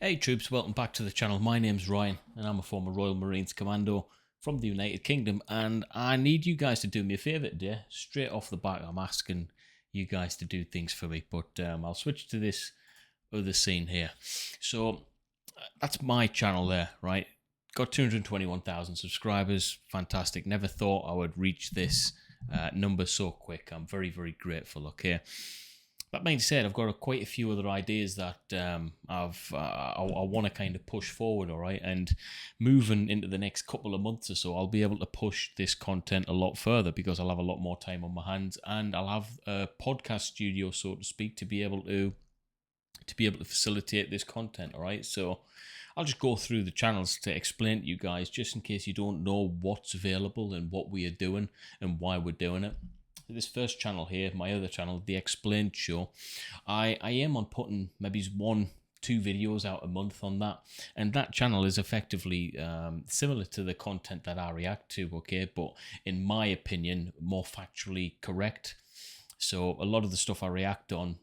Hey troops, welcome back to the channel. My name's Ryan and I'm a former Royal Marines Commando from the United Kingdom, and I need you guys to do me a favour today. Straight off the bat, I'm asking you guys to do things for me, but I'll switch to this other scene here. So that's my channel there, right? Got 221,000 subscribers. Fantastic. Never thought I would reach this number so quick. I'm very, very grateful, okay? That being said, I've got quite a few other ideas that I want to kind of push forward, all right? And moving into the next couple of months or so, I'll be able to push this content a lot further because I'll have a lot more time on my hands, and I'll have a podcast studio, so to speak, to be able to facilitate this content, all right? So I'll just go through the channels to explain to you guys, just in case you don't know what's available and what we are doing and why we're doing it. This first channel here, my other channel, The Explained Show, I am on putting maybe 1-2 videos out a month on that, and that channel is effectively similar to the content that I react to, okay, but in my opinion more factually correct. So a lot of the stuff I react on,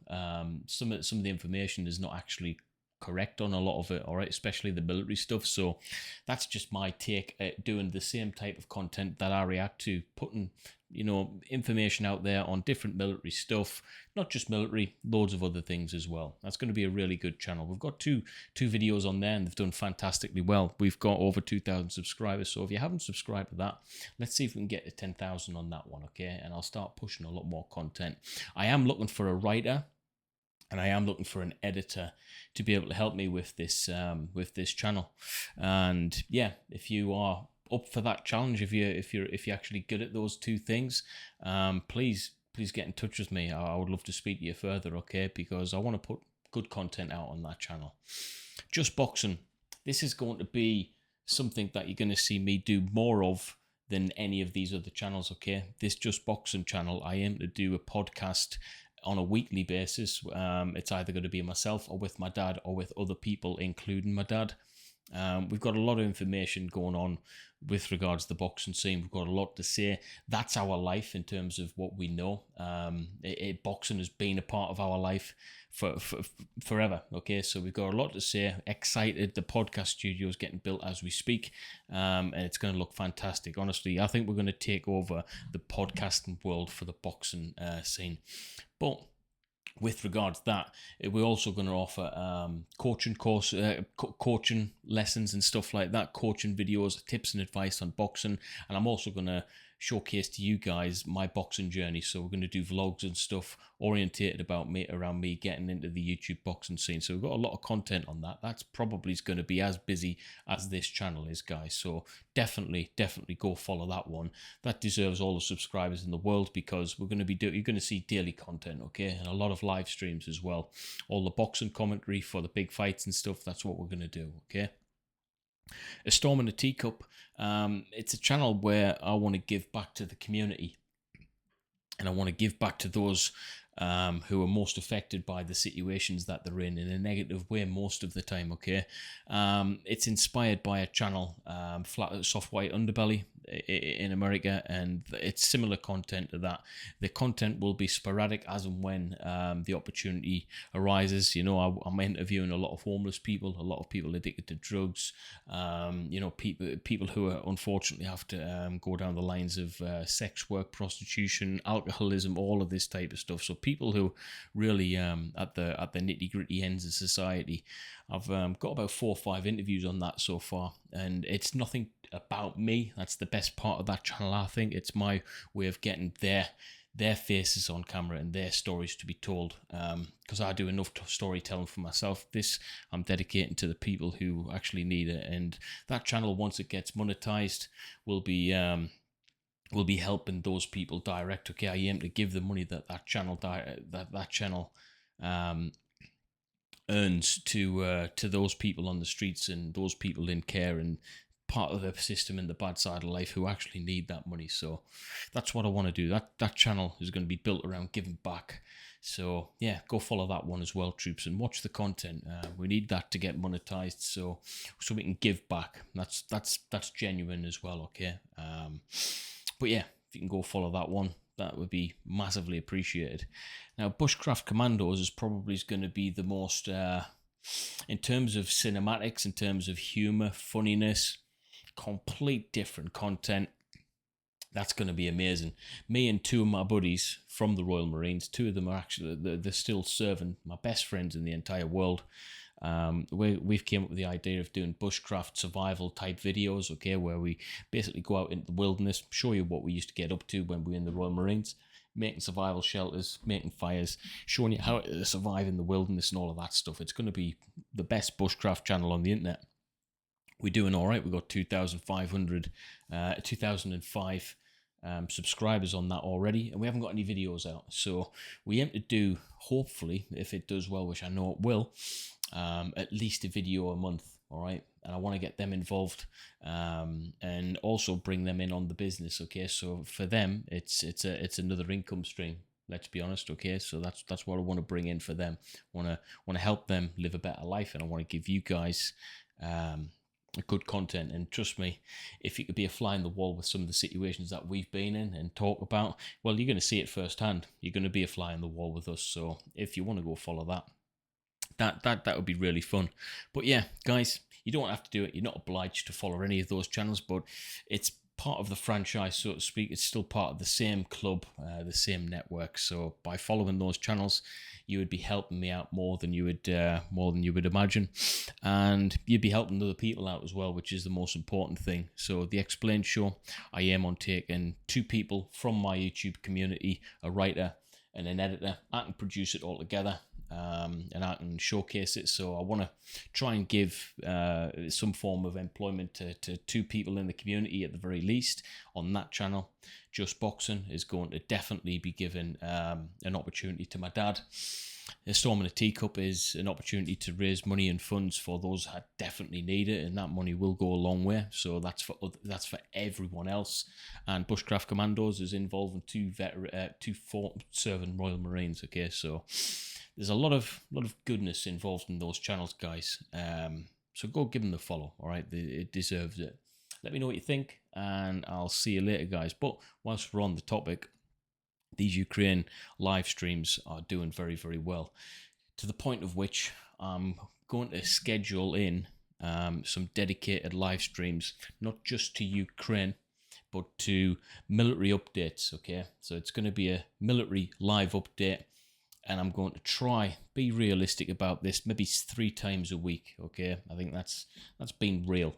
some of the information is not actually correct on a lot of it, all right, especially the military stuff. So that's just my take at doing the same type of content that I react to, putting information out there on different military stuff, not just military, loads of other things as well. That's going to be a really good channel. We've got two videos on there and they've done fantastically well. We've got over 2,000 subscribers, so if you haven't subscribed to that, let's see if we can get to 10,000 on that one, okay? And I'll start pushing a lot more content. I am looking for a writer and I am looking for an editor to be able to help me with this channel. And yeah, if you are up for that challenge, if you're actually good at those two things, please get in touch with me. I would love to speak to you further, okay? Because I want to put good content out on that channel. Just Boxing. This is going to be something that you're going to see me do more of than any of these other channels, okay? This Just Boxing channel, I aim to do a podcast on a weekly basis. It's either going to be myself or with my dad or with other people, including my dad. We've got a lot of information going on with regards to the boxing scene. We've got a lot to say. That's our life in terms of what we know. Boxing has been a part of our life for forever, okay? So we've got a lot to say. Excited. The podcast studio is getting built as we speak, and it's going to look fantastic. Honestly, I think we're going to take over the podcasting world for the boxing scene. But with regards to that, we're also going to offer coaching lessons and stuff like that, coaching videos, tips and advice on boxing, and I'm also going to showcase to you guys my boxing journey. So we're going to do vlogs and stuff orientated around me getting into the YouTube boxing scene. So we've got a lot of content on that. That's probably going to be as busy as this channel is, guys. So definitely go follow that one. That deserves all the subscribers in the world, because we're going to be you're going to see daily content, okay, and a lot of live streams as well. All the boxing commentary for the big fights and stuff. That's what we're going to do, okay. A Storm in a Teacup. It's a channel where I want to give back to the community, and I want to give back to those who are most affected by the situations that they're in a negative way most of the time, okay. It's inspired by a channel, Soft White Underbelly in America, and it's similar content to that. The content will be sporadic as and when the opportunity arises. I'm interviewing a lot of homeless people, a lot of people addicted to drugs, people who are unfortunately have to go down the lines of sex work, prostitution, alcoholism, all of this type of stuff. So people who really at the nitty gritty ends of society. I've got about 4 or 5 interviews on that so far, and it's nothing about me. That's the best part of that channel, I think. It's my way of getting their faces on camera and their stories to be told, because I do enough storytelling for myself. This I'm dedicating to the people who actually need it, and that channel, once it gets monetized, will be helping those people direct, okay. I aim to give the money that channel earns to those people on the streets and those people in care and part of the system in the bad side of life who actually need that money. So that's what I want to do. That channel is going to be built around giving back. So yeah, go follow that one as well, troops, and watch the content. We need that to get monetized, so we can give back. That's genuine as well, okay. But yeah, if you can go follow that one, that would be massively appreciated. Now, Bushcraft Commandos is probably going to be the most In terms of cinematics, in terms of humor, funniness, complete different content. That's going to be amazing. Me and two of my buddies from the Royal Marines, two of them are actually, they're still serving, my best friends in the entire world. We've came up with the idea of doing bushcraft survival type videos, okay, where we basically go out into the wilderness, show you what we used to get up to when we were in the Royal Marines, making survival shelters, making fires, showing you how to survive in the wilderness and all of that stuff. It's going to be the best bushcraft channel on the internet. We're doing all right. We've got 2005 subscribers on that already, and we haven't got any videos out. So we aim to do, hopefully, if it does well, which I know it will, at least a video a month. All right, and I want to get them involved, and also bring them in on the business. Okay, so for them, it's another income stream. Let's be honest, okay. So that's what I want to bring in for them. Want to help them live a better life, and I want to give you guys good content. And trust me, if you could be a fly in the wall with some of the situations that we've been in and talk about, well, you're going to see it firsthand. You're going to be a fly in the wall with us. So if you want to go follow that would be really fun. But yeah, guys, you don't have to do it. You're not obliged to follow any of those channels, but it's part of the franchise, so to speak. It's still part of the same club, the same network. So by following those channels, you would be helping me out more than you would imagine, and you'd be helping other people out as well, which is the most important thing. So the Explained Show, I aim on taking two people from my YouTube community, a writer and an editor. I can produce it all together, and I can showcase it. So I want to try and give some form of employment to two people in the community at the very least on that channel. Just Boxing is going to definitely be given an opportunity to my dad. A Storm in a Teacup is an opportunity to raise money and funds for those that definitely need it, and that money will go a long way. So that's for everyone else. And Bushcraft Commandos is involving two serving Royal Marines. Okay, so there's a lot of goodness involved in those channels, guys. So go give them the follow. All right, it deserves it. Let me know what you think, and I'll see you later, guys. But whilst we're on the topic, these Ukraine live streams are doing very, very well, to the point of which I'm going to schedule in some dedicated live streams, not just to Ukraine, but to military updates. Okay, so it's going to be a military live update, and I'm going to try be realistic about this, maybe 3 times a week. Okay, I think that's being real.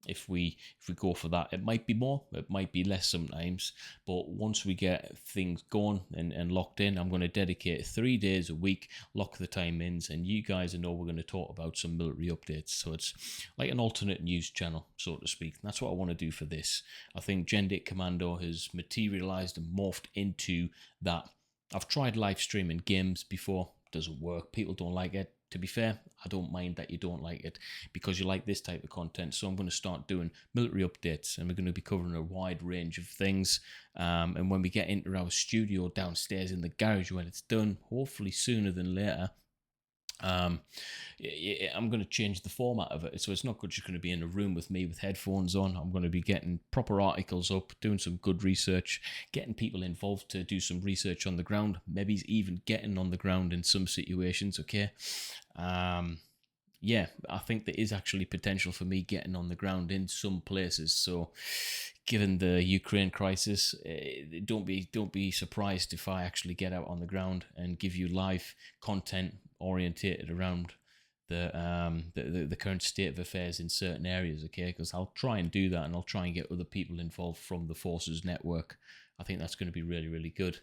If we go for that, it might be more, it might be less sometimes, but once we get things going and locked in, I'm going to dedicate 3 days a week, lock the timings, and you guys know we're going to talk about some military updates. So it's like an alternate news channel, so to speak. That's what I want to do for this. I think Gendate Commando has materialized and morphed into that. I've tried live streaming games before, doesn't work. People don't like it. To be fair, I don't mind that you don't like it, because you like this type of content. So I'm going to start doing military updates, and we're going to be covering a wide range of things. And when we get into our studio downstairs in the garage, when it's done, hopefully sooner than later, I'm going to change the format of it. So it's not just going to be in a room with me with headphones on. I'm going to be getting proper articles up, doing some good research, getting people involved to do some research on the ground, maybe even getting on the ground in some situations. Okay. Yeah, I think there is actually potential for me getting on the ground in some places. So given the Ukraine crisis, don't be surprised if I actually get out on the ground and give you live content orientated around the current state of affairs in certain areas. Okay, because I'll try and do that, and I'll try and get other people involved from the Forces network. I think that's going to be really, really good.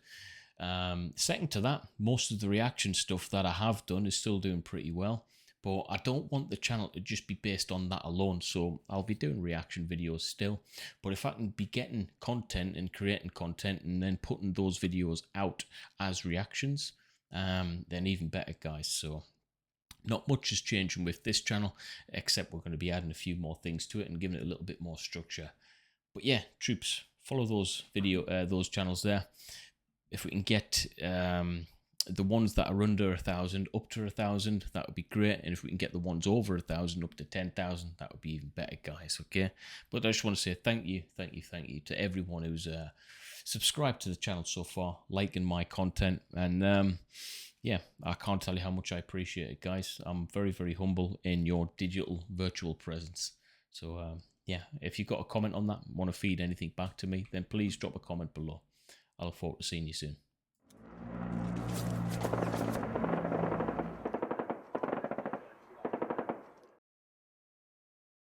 Second to that, most of the reaction stuff that I have done is still doing pretty well, but I don't want the channel to just be based on that alone. So I'll be doing reaction videos still, but if I can be getting content and creating content and then putting those videos out as reactions, then even better, guys. So not much is changing with this channel, except we're going to be adding a few more things to it and giving it a little bit more structure. But yeah, troops, follow those those channels there. If we can get the ones that are under 1,000 up to 1,000, that would be great. And if we can get the ones over 1,000 up to 10,000, that would be even better, guys. Okay, but I just want to say thank you to everyone who's subscribed to the channel so far, liking my content, and yeah, I can't tell you how much I appreciate it, guys. I'm very, very humble in your digital virtual presence. So, yeah, if you've got a comment on that, want to feed anything back to me, then please drop a comment below. I look forward to seeing you soon.